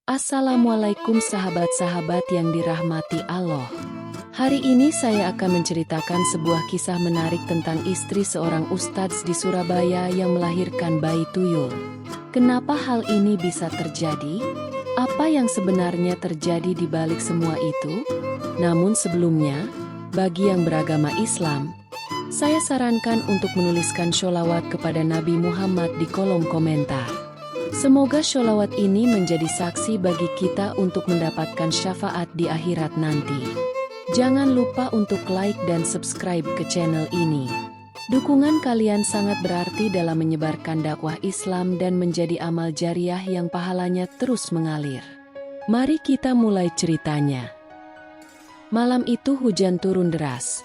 Assalamualaikum sahabat-sahabat yang dirahmati Allah. Hari ini saya akan menceritakan sebuah kisah menarik tentang istri seorang ustadz di Surabaya yang melahirkan bayi tuyul. Kenapa hal ini bisa terjadi? Apa yang sebenarnya terjadi di balik semua itu? Namun sebelumnya, bagi yang beragama Islam, saya sarankan untuk menuliskan sholawat kepada Nabi Muhammad di kolom komentar. Semoga sholawat ini menjadi saksi bagi kita untuk mendapatkan syafaat di akhirat nanti. Jangan lupa untuk like dan subscribe ke channel ini. Dukungan kalian sangat berarti dalam menyebarkan dakwah Islam dan menjadi amal jariah yang pahalanya terus mengalir. Mari kita mulai ceritanya. Malam itu hujan turun deras,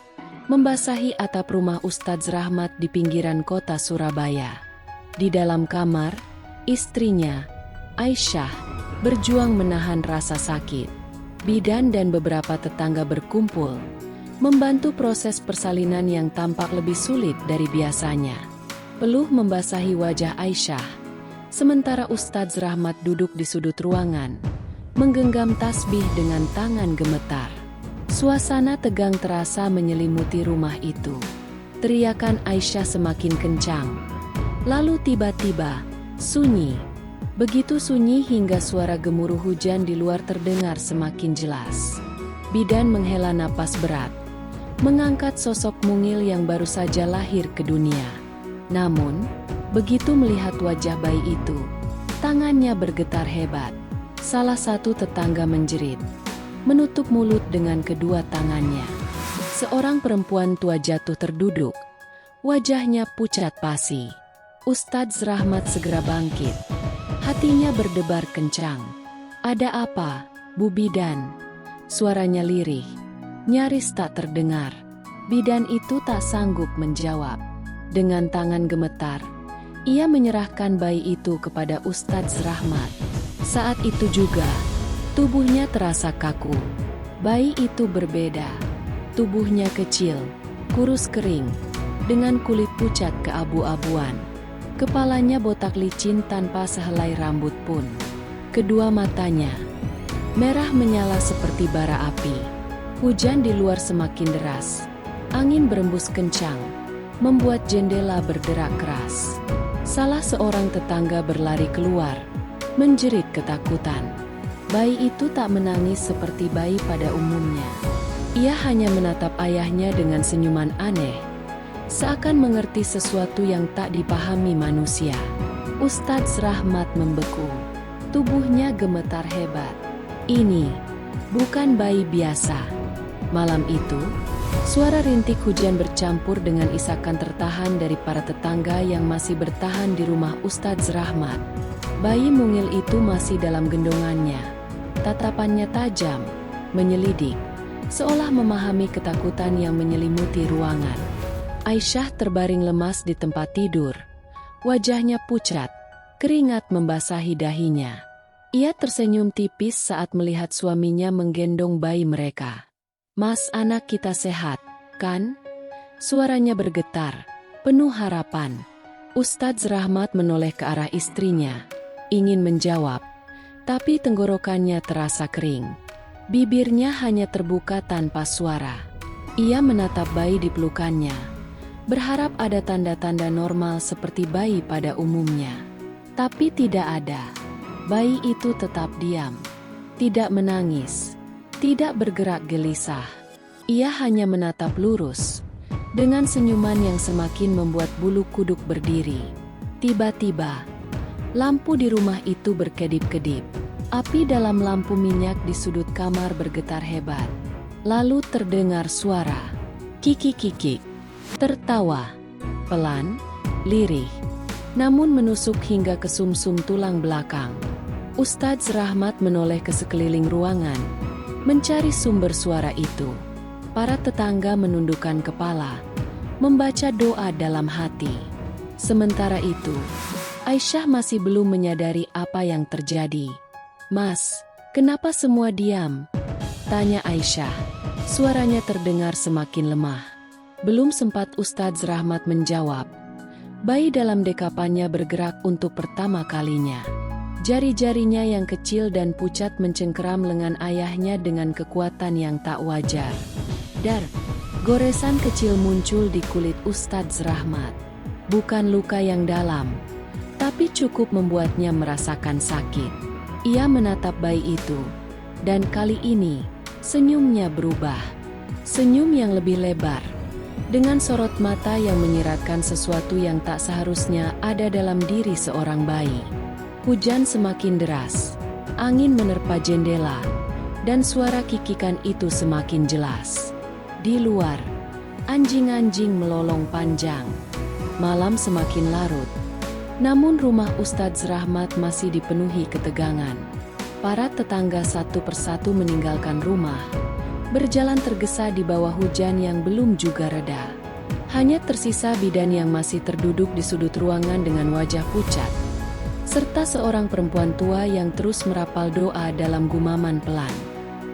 membasahi atap rumah Ustadz Rahmat di pinggiran kota Surabaya. Di dalam kamar, istrinya, Aisyah, berjuang menahan rasa sakit. Bidan dan beberapa tetangga berkumpul, membantu proses persalinan yang tampak lebih sulit dari biasanya. Peluh membasahi wajah Aisyah, sementara Ustadz Rahmat duduk di sudut ruangan, menggenggam tasbih dengan tangan gemetar. Suasana tegang terasa menyelimuti rumah itu. Teriakan Aisyah semakin kencang. Lalu tiba-tiba, sunyi. Begitu sunyi hingga suara gemuruh hujan di luar terdengar semakin jelas. Bidan menghela napas berat, mengangkat sosok mungil yang baru saja lahir ke dunia. Namun, begitu melihat wajah bayi itu, tangannya bergetar hebat. Salah satu tetangga menjerit, menutup mulut dengan kedua tangannya. Seorang perempuan tua jatuh terduduk, wajahnya pucat pasi. Ustadz Rahmat segera bangkit. Hatinya berdebar kencang. "Ada apa, Bu Bidan?" Suaranya lirih, nyaris tak terdengar. Bidan itu tak sanggup menjawab. Dengan tangan gemetar, ia menyerahkan bayi itu kepada Ustadz Rahmat. Saat itu juga, tubuhnya terasa kaku. Bayi itu berbeda. Tubuhnya kecil, kurus kering, dengan kulit pucat keabu-abuan. Kepalanya botak licin tanpa sehelai rambut pun. Kedua matanya merah menyala seperti bara api. Hujan di luar semakin deras. Angin berembus kencang, membuat jendela berderak keras. Salah seorang tetangga berlari keluar, menjerit ketakutan. Bayi itu tak menangis seperti bayi pada umumnya. Ia hanya menatap ayahnya dengan senyuman aneh, seakan mengerti sesuatu yang tak dipahami manusia. Ustadz Rahmat membeku. Tubuhnya gemetar hebat. Ini bukan bayi biasa. Malam itu, suara rintik hujan bercampur dengan isakan tertahan dari para tetangga yang masih bertahan di rumah Ustadz Rahmat. Bayi mungil itu masih dalam gendongannya. Tatapannya tajam, menyelidik, seolah memahami ketakutan yang menyelimuti ruangan. Aisyah terbaring lemas di tempat tidur. Wajahnya pucat, keringat membasahi dahinya. Ia tersenyum tipis saat melihat suaminya menggendong bayi mereka. "Mas, anak kita sehat, kan?" Suaranya bergetar, penuh harapan. Ustadz Rahmat menoleh ke arah istrinya, ingin menjawab, tapi tenggorokannya terasa kering. Bibirnya hanya terbuka tanpa suara. Ia menatap bayi di pelukannya, berharap ada tanda-tanda normal seperti bayi pada umumnya. Tapi tidak ada. Bayi itu tetap diam, tidak menangis, tidak bergerak gelisah. Ia hanya menatap lurus, dengan senyuman yang semakin membuat bulu kuduk berdiri. Tiba-tiba, lampu di rumah itu berkedip-kedip. Api dalam lampu minyak di sudut kamar bergetar hebat. Lalu terdengar suara, "Kiki-kiki." Tertawa, pelan, lirih, namun menusuk hingga ke sumsum tulang belakang. Ustadz Rahmat menoleh ke sekeliling ruangan, mencari sumber suara itu. Para tetangga menundukkan kepala, membaca doa dalam hati. Sementara itu, Aisyah masih belum menyadari apa yang terjadi. "Mas, kenapa semua diam?" tanya Aisyah. Suaranya terdengar semakin lemah. Belum sempat Ustadz Rahmat menjawab, bayi dalam dekapannya bergerak untuk pertama kalinya. Jari-jarinya yang kecil dan pucat mencengkeram lengan ayahnya dengan kekuatan yang tak wajar. Dar, goresan kecil muncul di kulit Ustadz Rahmat. Bukan luka yang dalam, tapi cukup membuatnya merasakan sakit. Ia menatap bayi itu, dan kali ini, senyumnya berubah. Senyum yang lebih lebar, dengan sorot mata yang menyiratkan sesuatu yang tak seharusnya ada dalam diri seorang bayi. Hujan semakin deras, angin menerpa jendela, dan suara kikikan itu semakin jelas. Di luar, anjing-anjing melolong panjang. Malam semakin larut, namun rumah Ustadz Rahmat masih dipenuhi ketegangan. Para tetangga satu persatu meninggalkan rumah, berjalan tergesa di bawah hujan yang belum juga reda. Hanya tersisa bidan yang masih terduduk di sudut ruangan dengan wajah pucat, serta seorang perempuan tua yang terus merapal doa dalam gumaman pelan.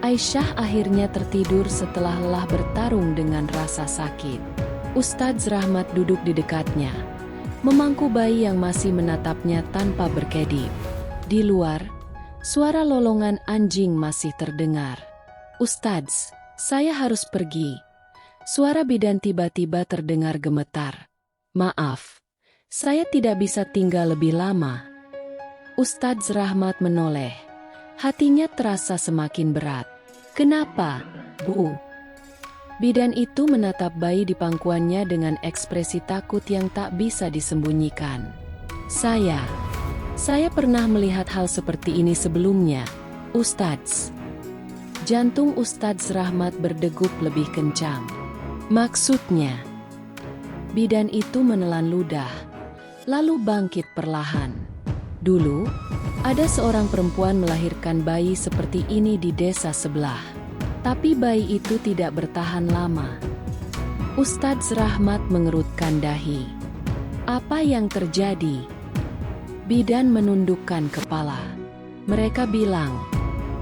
Aisyah akhirnya tertidur setelah lelah bertarung dengan rasa sakit. Ustadz Rahmat duduk di dekatnya, memangku bayi yang masih menatapnya tanpa berkedip. Di luar, suara lolongan anjing masih terdengar. "Ustadz, saya harus pergi." Suara bidan tiba-tiba terdengar gemetar. "Maaf, saya tidak bisa tinggal lebih lama." Ustadz Rahmat menoleh. Hatinya terasa semakin berat. "Kenapa, Bu?" Bidan itu menatap bayi di pangkuannya dengan ekspresi takut yang tak bisa disembunyikan. Saya pernah melihat hal seperti ini sebelumnya, Ustadz." Jantung Ustadz Rahmat berdegup lebih kencang. "Maksudnya?" Bidan itu menelan ludah, lalu bangkit perlahan. "Dulu, ada seorang perempuan melahirkan bayi seperti ini di desa sebelah. Tapi bayi itu tidak bertahan lama." Ustadz Rahmat mengerutkan dahi. "Apa yang terjadi?" Bidan menundukkan kepala. "Mereka bilang,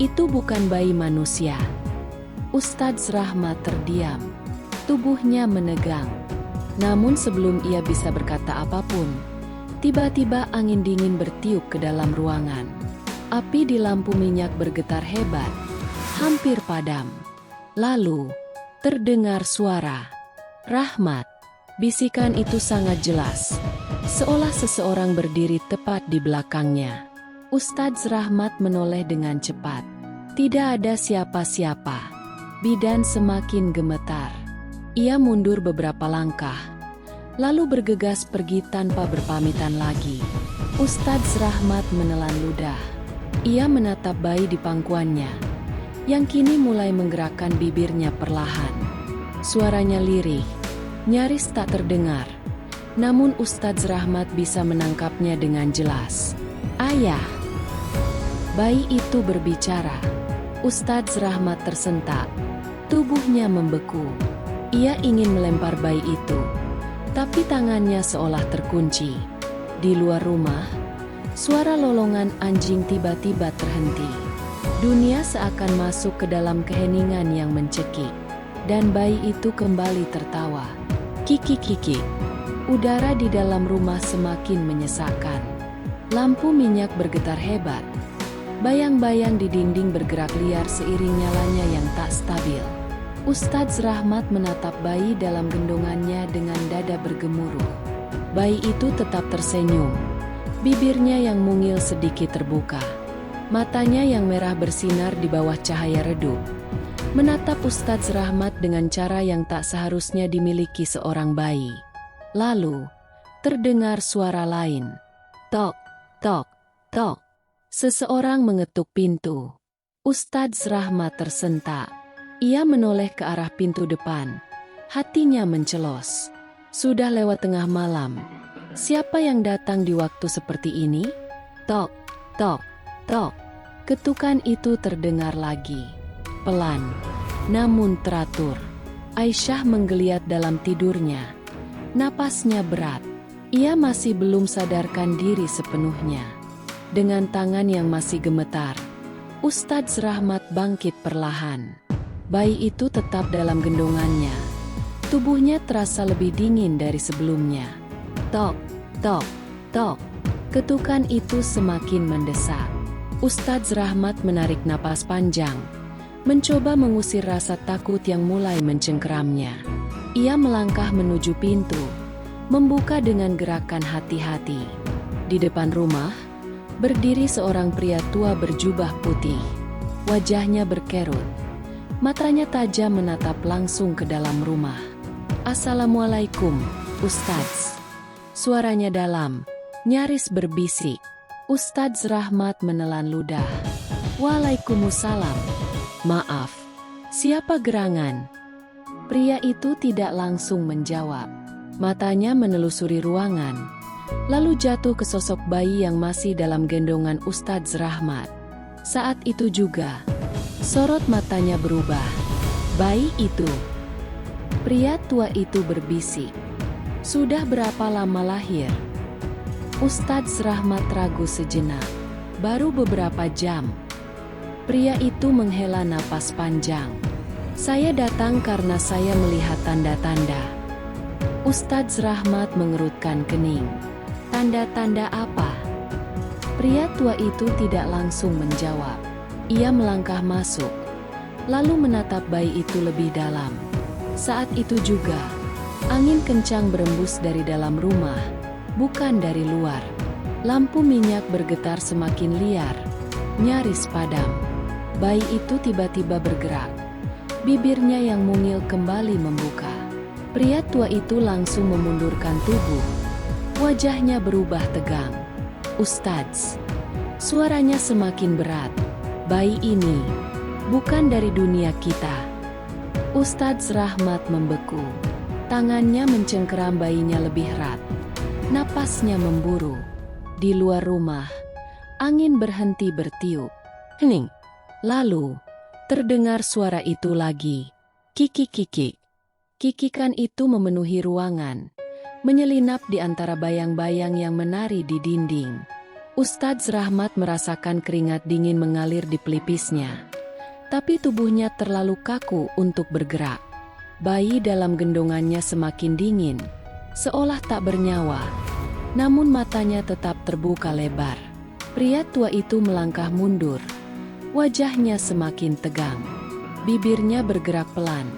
itu bukan bayi manusia." Ustadz Rahmat terdiam. Tubuhnya menegang. Namun sebelum ia bisa berkata apapun, tiba-tiba angin dingin bertiup ke dalam ruangan. Api di lampu minyak bergetar hebat, hampir padam. Lalu, terdengar suara, "Rahmat." Bisikan itu sangat jelas, seolah seseorang berdiri tepat di belakangnya. Ustadz Rahmat menoleh dengan cepat. Tidak ada siapa-siapa. Bidan semakin gemetar. Ia mundur beberapa langkah, lalu bergegas pergi tanpa berpamitan lagi. Ustadz Rahmat menelan ludah. Ia menatap bayi di pangkuannya, yang kini mulai menggerakkan bibirnya perlahan. Suaranya lirih, nyaris tak terdengar. Namun Ustadz Rahmat bisa menangkapnya dengan jelas. "Ayah." Bayi itu berbicara. Ustadz Rahmat tersentak. Tubuhnya membeku. Ia ingin melempar bayi itu, tapi tangannya seolah terkunci. Di luar rumah, suara lolongan anjing tiba-tiba terhenti. Dunia seakan masuk ke dalam keheningan yang mencekik, dan bayi itu kembali tertawa. Kiki-kiki. Udara di dalam rumah semakin menyesakkan. Lampu minyak bergetar hebat. Bayang-bayang di dinding bergerak liar seiring nyalanya yang tak stabil. Ustadz Rahmat menatap bayi dalam gendongannya dengan dada bergemuruh. Bayi itu tetap tersenyum. Bibirnya yang mungil sedikit terbuka. Matanya yang merah bersinar di bawah cahaya redup, menatap Ustadz Rahmat dengan cara yang tak seharusnya dimiliki seorang bayi. Lalu, terdengar suara lain. Tok, tok, tok. Seseorang mengetuk pintu. Ustadz Rahmat tersentak. Ia menoleh ke arah pintu depan. Hatinya mencelos. Sudah lewat tengah malam. Siapa yang datang di waktu seperti ini? Tok, tok, tok. Ketukan itu terdengar lagi. Pelan, namun teratur. Aisyah menggeliat dalam tidurnya. Napasnya berat. Ia masih belum sadarkan diri sepenuhnya. Dengan tangan yang masih gemetar, Ustadz Rahmat bangkit perlahan. Bayi itu tetap dalam gendongannya. Tubuhnya terasa lebih dingin dari sebelumnya. Tok, tok, tok. Ketukan itu semakin mendesak. Ustadz Rahmat menarik napas panjang, mencoba mengusir rasa takut yang mulai mencengkeramnya. Ia melangkah menuju pintu, membuka dengan gerakan hati-hati. Di depan rumah, berdiri seorang pria tua berjubah putih. Wajahnya berkerut. Matanya tajam menatap langsung ke dalam rumah. "Assalamualaikum, Ustadz." Suaranya dalam, nyaris berbisik. Ustadz Rahmat menelan ludah. "Waalaikumsalam. Maaf, siapa gerangan?" Pria itu tidak langsung menjawab. Matanya menelusuri ruangan, lalu jatuh ke sosok bayi yang masih dalam gendongan Ustadz Rahmat. Saat itu juga, sorot matanya berubah. "Bayi itu?" Pria tua itu berbisik. "Sudah berapa lama lahir?" Ustadz Rahmat ragu sejenak. "Baru beberapa jam." Pria itu menghela napas panjang. "Saya datang karena saya melihat tanda-tanda." Ustadz Rahmat mengerutkan kening. "Tanda-tanda apa?" Pria tua itu tidak langsung menjawab. Ia melangkah masuk, lalu menatap bayi itu lebih dalam. Saat itu juga, angin kencang berembus dari dalam rumah, bukan dari luar. Lampu minyak bergetar semakin liar, nyaris padam. Bayi itu tiba-tiba bergerak. Bibirnya yang mungil kembali membuka. Pria tua itu langsung memundurkan tubuh. Wajahnya berubah tegang. "Ustadz." Suaranya semakin berat. "Bayi ini bukan dari dunia kita." Ustadz Rahmat membeku. Tangannya mencengkeram bayinya lebih erat. Napasnya memburu. Di luar rumah, angin berhenti bertiup. Hening. Lalu, terdengar suara itu lagi. Kikik-kikik. Kikikan itu memenuhi ruangan, menyelinap di antara bayang-bayang yang menari di dinding. Ustadz Rahmat merasakan keringat dingin mengalir di pelipisnya. Tapi tubuhnya terlalu kaku untuk bergerak. Bayi dalam gendongannya semakin dingin, seolah tak bernyawa. Namun matanya tetap terbuka lebar. Pria tua itu melangkah mundur. Wajahnya semakin tegang. Bibirnya bergerak pelan,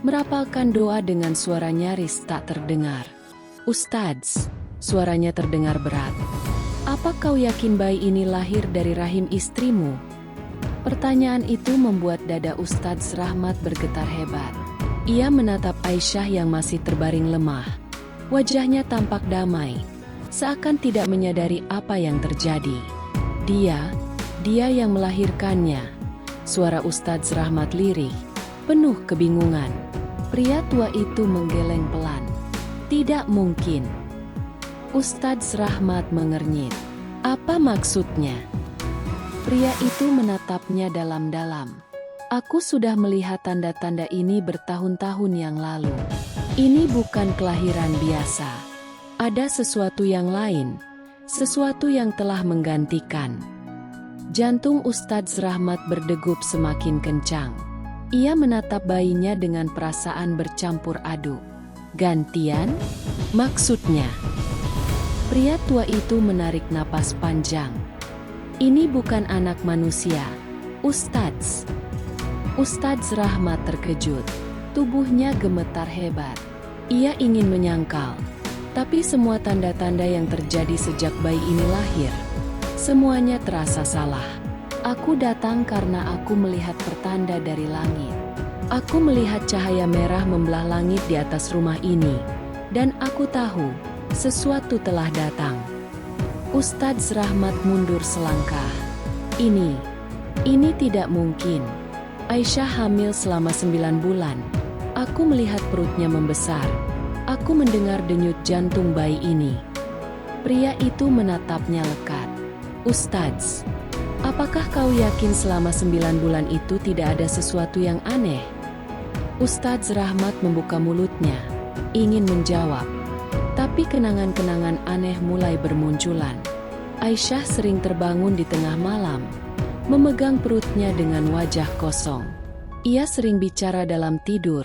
merapalkan doa dengan suara nyaris tak terdengar. "Ustadz," suaranya terdengar berat. "Apa kau yakin bayi ini lahir dari rahim istrimu?" Pertanyaan itu membuat dada Ustadz Rahmat bergetar hebat. Ia menatap Aisyah yang masih terbaring lemah. Wajahnya tampak damai, seakan tidak menyadari apa yang terjadi. Dia yang melahirkannya." Suara Ustadz Rahmat lirih, penuh kebingungan. Pria tua itu menggeleng pelan. "Tidak mungkin." Ustadz Rahmat mengernyit. "Apa maksudnya?" Pria itu menatapnya dalam-dalam. "Aku sudah melihat tanda-tanda ini bertahun-tahun yang lalu. Ini bukan kelahiran biasa. Ada sesuatu yang lain, sesuatu yang telah menggantikan." Jantung Ustadz Rahmat berdegup semakin kencang. Ia menatap bayinya dengan perasaan bercampur aduk. "Gantian? Maksudnya?" Pria tua itu menarik napas panjang. "Ini bukan anak manusia, Ustadz." Ustadz Rahmat terkejut. Tubuhnya gemetar hebat. Ia ingin menyangkal, tapi semua tanda-tanda yang terjadi sejak bayi ini lahir, semuanya terasa salah. "Aku datang karena aku melihat pertanda dari langit. Aku melihat cahaya merah membelah langit di atas rumah ini, dan aku tahu sesuatu telah datang." Ustadz Rahmat mundur selangkah. Ini tidak mungkin. Aisyah hamil selama 9 bulan. Aku melihat perutnya membesar. Aku mendengar denyut jantung bayi ini." Pria itu menatapnya lekat. "Ustadz, apakah kau yakin selama 9 bulan itu tidak ada sesuatu yang aneh?" Ustadz Rahmat membuka mulutnya, ingin menjawab. Tapi kenangan-kenangan aneh mulai bermunculan. Aisyah sering terbangun di tengah malam, memegang perutnya dengan wajah kosong. Ia sering bicara dalam tidur,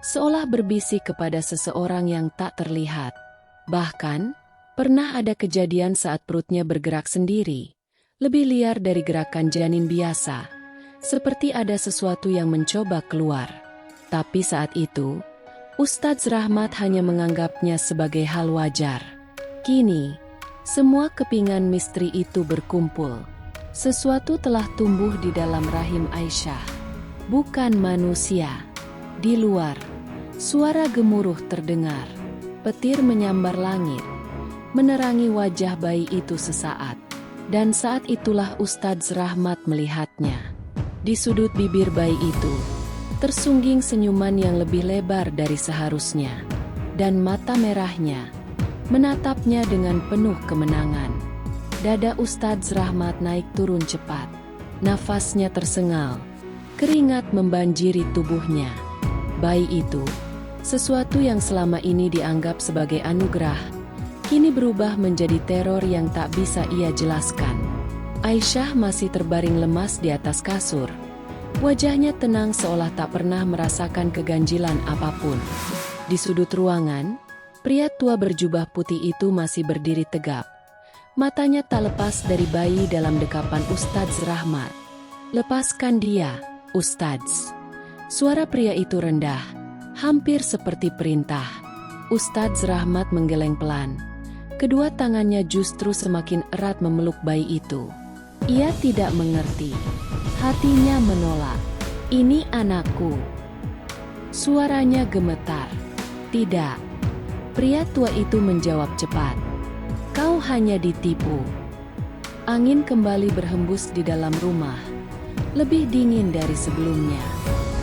seolah berbisik kepada seseorang yang tak terlihat. Bahkan, Pernah ada kejadian saat perutnya bergerak sendiri, lebih liar dari gerakan janin biasa, seperti ada sesuatu yang mencoba keluar. Tapi saat itu, Ustadz Rahmat hanya menganggapnya sebagai hal wajar. Kini, semua kepingan misteri itu berkumpul. Sesuatu telah tumbuh di dalam rahim Aisyah. Bukan manusia. Di luar, suara gemuruh terdengar. Petir menyambar langit, menerangi wajah bayi itu sesaat. Dan saat itulah Ustadz Rahmat melihatnya. Di sudut bibir bayi itu, tersungging senyuman yang lebih lebar dari seharusnya. Dan mata merahnya menatapnya dengan penuh kemenangan. Dada Ustadz Rahmat naik turun cepat. Nafasnya tersengal. Keringat membanjiri tubuhnya. Bayi itu, sesuatu yang selama ini dianggap sebagai anugerah, kini berubah menjadi teror yang tak bisa ia jelaskan. Aisyah masih terbaring lemas di atas kasur. Wajahnya tenang seolah tak pernah merasakan keganjilan apapun. Di sudut ruangan, pria tua berjubah putih itu masih berdiri tegap. Matanya tak lepas dari bayi dalam dekapan Ustadz Rahmat. "Lepaskan dia, Ustadz." Suara pria itu rendah, hampir seperti perintah. Ustadz Rahmat menggeleng pelan. Kedua tangannya justru semakin erat memeluk bayi itu. Ia tidak mengerti. Hatinya menolak. "Ini anakku." Suaranya gemetar. "Tidak." Pria tua itu menjawab cepat. "Kau hanya ditipu." Angin kembali berhembus di dalam rumah. Lebih dingin dari sebelumnya.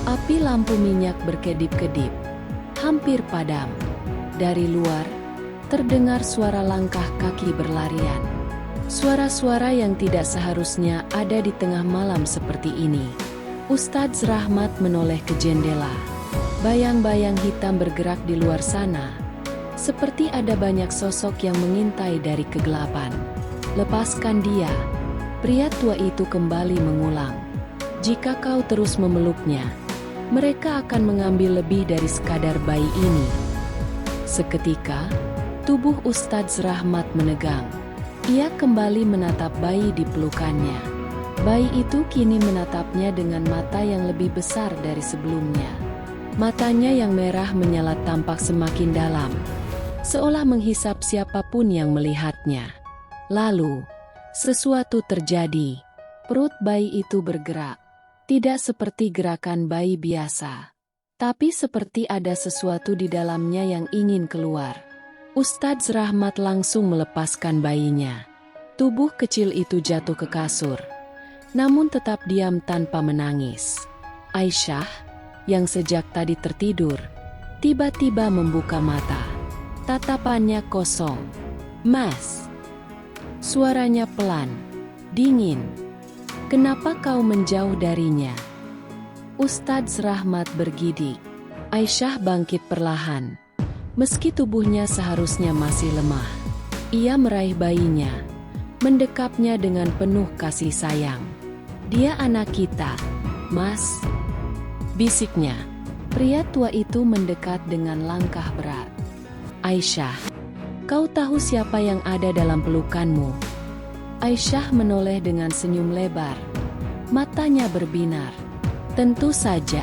Api lampu minyak berkedip-kedip. Hampir padam. Dari luar, terdengar suara langkah kaki berlarian. Suara-suara yang tidak seharusnya ada di tengah malam seperti ini. Ustadz Rahmat menoleh ke jendela. Bayang-bayang hitam bergerak di luar sana. Seperti ada banyak sosok yang mengintai dari kegelapan. "Lepaskan dia." Pria tua itu kembali mengulang. "Jika kau terus memeluknya, mereka akan mengambil lebih dari sekadar bayi ini." Seketika, tubuh Ustadz Rahmat menegang. Ia kembali menatap bayi di pelukannya. Bayi itu kini menatapnya dengan mata yang lebih besar dari sebelumnya. Matanya yang merah menyala tampak semakin dalam, seolah menghisap siapapun yang melihatnya. Lalu, sesuatu terjadi. Perut bayi itu bergerak. Tidak seperti gerakan bayi biasa, tapi seperti ada sesuatu di dalamnya yang ingin keluar. Ustadz Rahmat langsung melepaskan bayinya. Tubuh kecil itu jatuh ke kasur, namun tetap diam tanpa menangis. Aisyah, yang sejak tadi tertidur, tiba-tiba membuka mata. Tatapannya kosong. "Mas." Suaranya pelan, dingin. "Kenapa kau menjauh darinya?" Ustadz Rahmat bergidik. Aisyah bangkit perlahan. Meski tubuhnya seharusnya masih lemah, ia meraih bayinya, mendekapnya dengan penuh kasih sayang. "Dia anak kita, Mas," bisiknya. Pria tua itu mendekat dengan langkah berat. "Aisyah, kau tahu siapa yang ada dalam pelukanmu?" Aisyah menoleh dengan senyum lebar. Matanya berbinar. "Tentu saja.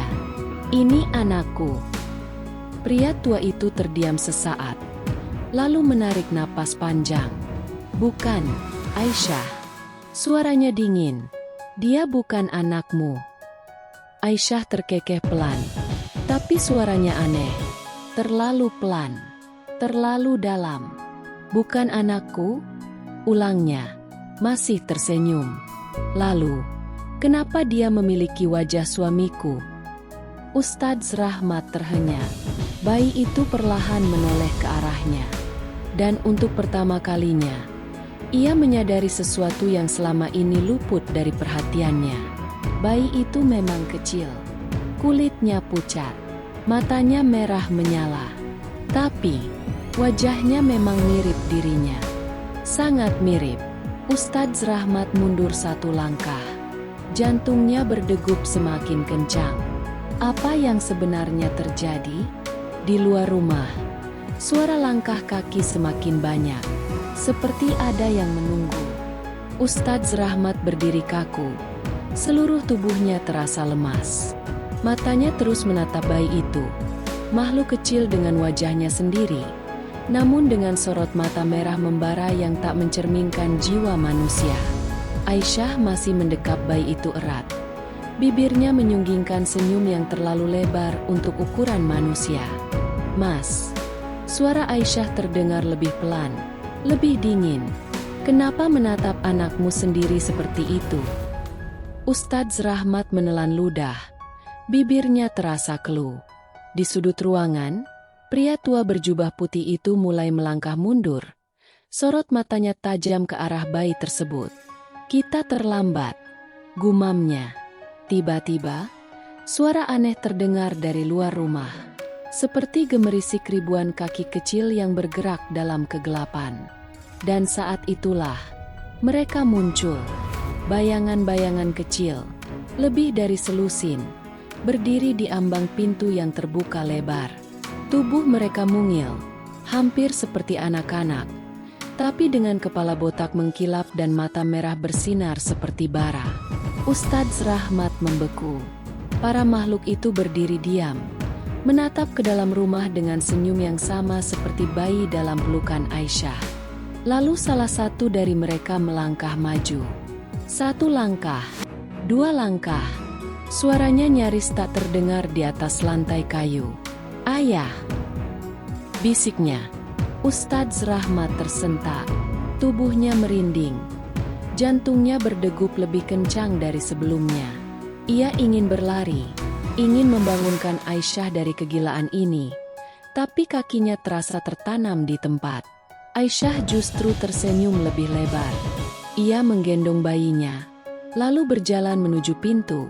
Ini anakku." Pria tua itu terdiam sesaat, lalu menarik napas panjang. "Bukan, Aisyah." Suaranya dingin. "Dia bukan anakmu." Aisyah terkekeh pelan, tapi suaranya aneh. Terlalu pelan, terlalu dalam. "Bukan anakku?" ulangnya. Masih tersenyum. "Lalu, kenapa dia memiliki wajah suamiku?" Ustadz Rahmat terhenyak. Bayi itu perlahan menoleh ke arahnya. Dan untuk pertama kalinya, ia menyadari sesuatu yang selama ini luput dari perhatiannya. Bayi itu memang kecil. Kulitnya pucat. Matanya merah menyala. Tapi, wajahnya memang mirip dirinya. Sangat mirip. Ustadz Rahmat mundur satu langkah. Jantungnya berdegup semakin kencang. Apa yang sebenarnya terjadi? Di luar rumah, Suara langkah kaki semakin banyak, seperti ada yang menunggu. Ustadz Rahmat berdiri kaku. Seluruh tubuhnya terasa lemas. Matanya terus menatap bayi itu. Makhluk kecil dengan wajahnya sendiri, namun dengan sorot mata merah membara yang tak mencerminkan jiwa manusia. Aisyah masih mendekap bayi itu erat. Bibirnya menyunggingkan senyum yang terlalu lebar untuk ukuran manusia. "Mas." Suara Aisyah terdengar lebih pelan, lebih dingin. "Kenapa menatap anakmu sendiri seperti itu?" Ustadz Rahmat menelan ludah. Bibirnya terasa keluh. Di sudut ruangan, pria tua berjubah putih itu mulai melangkah mundur. Sorot matanya tajam ke arah bayi tersebut. "Kita terlambat," gumamnya. Tiba-tiba, suara aneh terdengar dari luar rumah. Seperti gemerisik ribuan kaki kecil yang bergerak dalam kegelapan. Dan saat itulah, mereka muncul. Bayangan-bayangan kecil, lebih dari selusin, berdiri di ambang pintu yang terbuka lebar. Tubuh mereka mungil, hampir seperti anak-anak, tapi dengan kepala botak mengkilap dan mata merah bersinar seperti bara. Ustadz Rahmat membeku. Para makhluk itu berdiri diam, menatap ke dalam rumah dengan senyum yang sama seperti bayi dalam pelukan Aisyah. Lalu salah satu dari mereka melangkah maju. 1 langkah, 2 langkah. Suaranya nyaris tak terdengar di atas lantai kayu. "Ayah!" bisiknya. Ustadz Rahmat tersentak. Tubuhnya merinding. Jantungnya berdegup lebih kencang dari sebelumnya. Ia ingin berlari, ingin membangunkan Aisyah dari kegilaan ini. Tapi kakinya terasa tertanam di tempat. Aisyah justru tersenyum lebih lebar. Ia menggendong bayinya, lalu berjalan menuju pintu,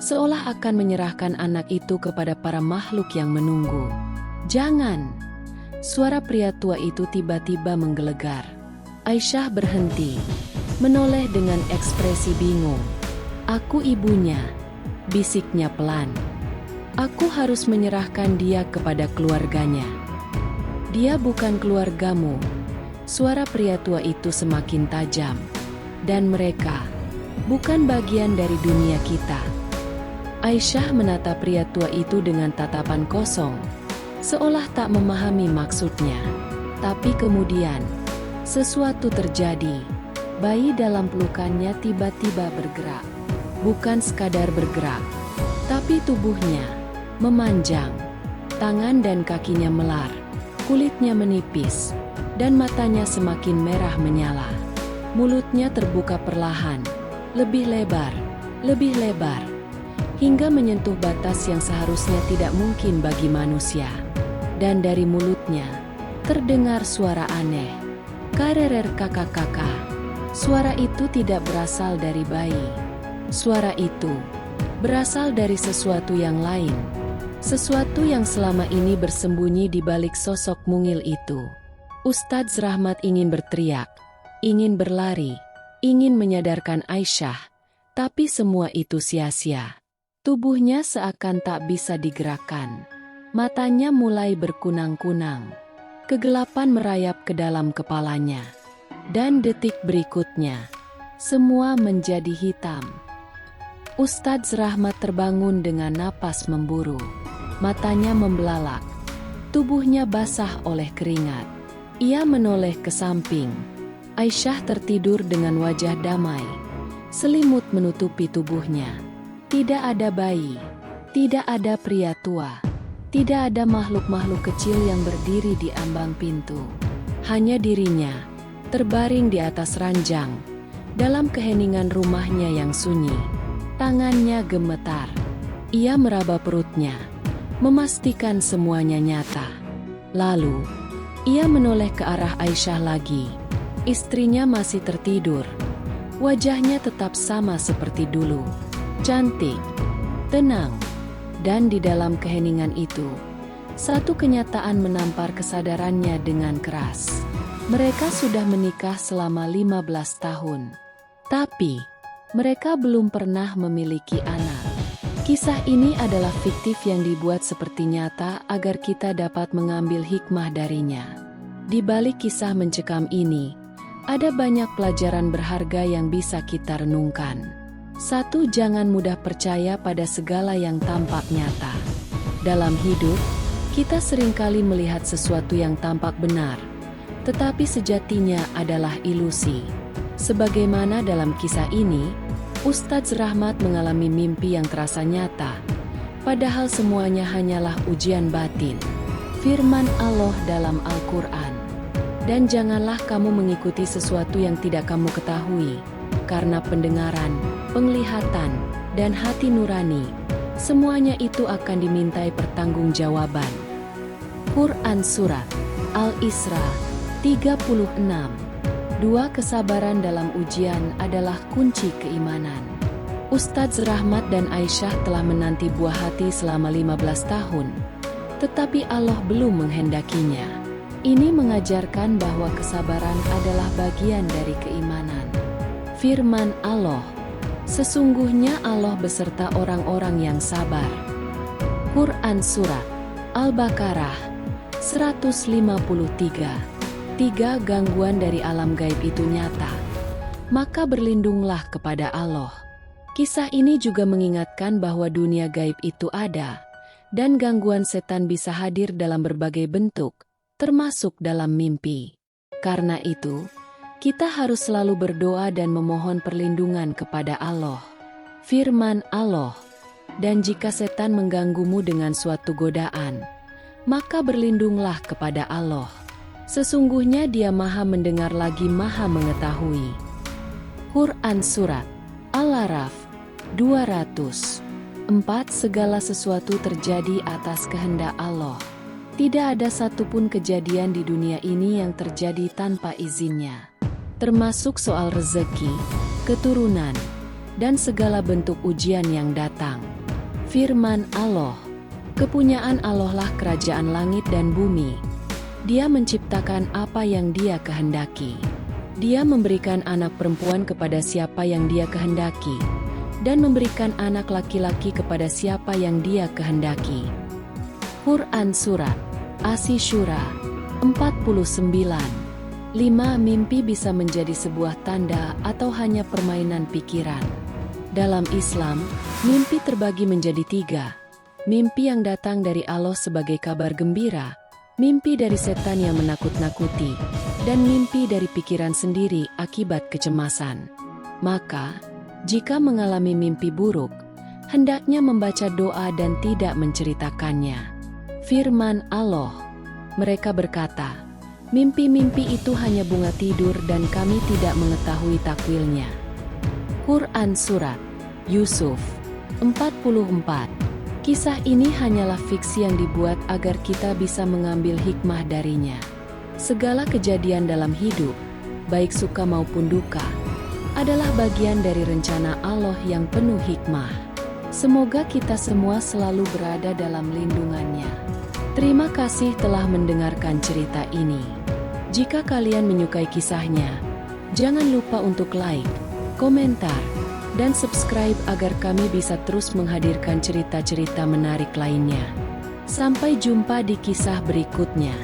seolah akan menyerahkan anak itu kepada para makhluk yang menunggu. "Jangan!" Suara pria tua itu tiba-tiba menggelegar. Aisyah berhenti, menoleh dengan ekspresi bingung. "Aku ibunya," bisiknya pelan. "Aku harus menyerahkan dia kepada keluarganya." "Dia bukan keluargamu." Suara pria tua itu semakin tajam. "Dan mereka bukan bagian dari dunia kita." Aisyah menatap pria tua itu dengan tatapan kosong, seolah tak memahami maksudnya. Tapi kemudian, sesuatu terjadi. Bayi dalam pelukannya tiba-tiba bergerak. Bukan sekadar bergerak, tapi tubuhnya memanjang. Tangan dan kakinya melar, kulitnya menipis, dan matanya semakin merah menyala. Mulutnya terbuka perlahan, lebih lebar, hingga menyentuh batas yang seharusnya tidak mungkin bagi manusia. Dan dari mulutnya, terdengar suara aneh. "Karerer kakak-kakak." Suara itu tidak berasal dari bayi. Suara itu berasal dari sesuatu yang lain. Sesuatu yang selama ini bersembunyi di balik sosok mungil itu. Ustadz Rahmat ingin berteriak, ingin berlari, ingin menyadarkan Aisyah, tapi semua itu sia-sia. Tubuhnya seakan tak bisa digerakkan. Matanya mulai berkunang-kunang. Kegelapan merayap ke dalam kepalanya. Dan detik berikutnya, semua menjadi hitam. Ustadz Rahmat terbangun dengan napas memburu. Matanya membelalak. Tubuhnya basah oleh keringat. Ia menoleh ke samping. Aisyah tertidur dengan wajah damai. Selimut menutupi tubuhnya. Tidak ada bayi. Tidak ada pria tua. Tidak ada makhluk-makhluk kecil yang berdiri di ambang pintu. Hanya dirinya, terbaring di atas ranjang, dalam keheningan rumahnya yang sunyi. Tangannya gemetar. Ia meraba perutnya, memastikan semuanya nyata. Lalu, ia menoleh ke arah Aisyah lagi. Istrinya masih tertidur. Wajahnya tetap sama seperti dulu. Cantik, tenang, dan di dalam keheningan itu, satu kenyataan menampar kesadarannya dengan keras. Mereka sudah menikah selama 15 tahun. Tapi, mereka belum pernah memiliki anak. Kisah ini adalah fiktif yang dibuat seperti nyata agar kita dapat mengambil hikmah darinya. Di balik kisah mencekam ini, ada banyak pelajaran berharga yang bisa kita renungkan. 1. Jangan mudah percaya pada segala yang tampak nyata. Dalam hidup, kita seringkali melihat sesuatu yang tampak benar, tetapi sejatinya adalah ilusi. Sebagaimana dalam kisah ini, Ustadz Rahmat mengalami mimpi yang terasa nyata, padahal semuanya hanyalah ujian batin. Firman Allah dalam Al-Quran. Dan janganlah kamu mengikuti sesuatu yang tidak kamu ketahui, karena pendengaran, penglihatan, dan hati nurani, semuanya itu akan dimintai pertanggungjawaban. Quran Surat Al-Isra 36. 2. Kesabaran dalam ujian adalah kunci keimanan. Ustadz Rahmat dan Aisyah telah menanti buah hati selama 15 tahun, tetapi Allah belum menghendakinya. Ini mengajarkan bahwa kesabaran adalah bagian dari keimanan. Firman Allah, sesungguhnya Allah beserta orang-orang yang sabar. Quran Surat Al-Baqarah 153. 3. Gangguan dari alam gaib itu nyata, maka berlindunglah kepada Allah. Kisah ini juga mengingatkan bahwa dunia gaib itu ada, dan gangguan setan bisa hadir dalam berbagai bentuk, termasuk dalam mimpi. Karena itu, kita harus selalu berdoa dan memohon perlindungan kepada Allah. Firman Allah, dan jika setan mengganggumu dengan suatu godaan, maka berlindunglah kepada Allah. Sesungguhnya Dia Maha mendengar lagi Maha mengetahui. Quran Surat Al-Araf 200. 4. Segala sesuatu terjadi atas kehendak Allah. Tidak ada satupun kejadian di dunia ini yang terjadi tanpa izinnya, termasuk soal rezeki, keturunan, dan segala bentuk ujian yang datang. Firman Allah, kepunyaan Allah lah kerajaan langit dan bumi. Dia menciptakan apa yang Dia kehendaki. Dia memberikan anak perempuan kepada siapa yang Dia kehendaki, dan memberikan anak laki-laki kepada siapa yang Dia kehendaki. Quran Surat Asy-Syura 49. 5. Mimpi bisa menjadi sebuah tanda atau hanya permainan pikiran. Dalam Islam, mimpi terbagi menjadi 3. Mimpi yang datang dari Allah sebagai kabar gembira, mimpi dari setan yang menakut-nakuti, dan mimpi dari pikiran sendiri akibat kecemasan. Maka, jika mengalami mimpi buruk, hendaknya membaca doa dan tidak menceritakannya. Firman Allah, mereka berkata, mimpi-mimpi itu hanya bunga tidur dan kami tidak mengetahui takwilnya. Quran Surat Yusuf 44. Kisah ini hanyalah fiksi yang dibuat agar kita bisa mengambil hikmah darinya. Segala kejadian dalam hidup, baik suka maupun duka, adalah bagian dari rencana Allah yang penuh hikmah. Semoga kita semua selalu berada dalam lindungannya. Terima kasih telah mendengarkan cerita ini. Jika kalian menyukai kisahnya, jangan lupa untuk like, komentar, dan subscribe agar kami bisa terus menghadirkan cerita-cerita menarik lainnya. Sampai jumpa di kisah berikutnya.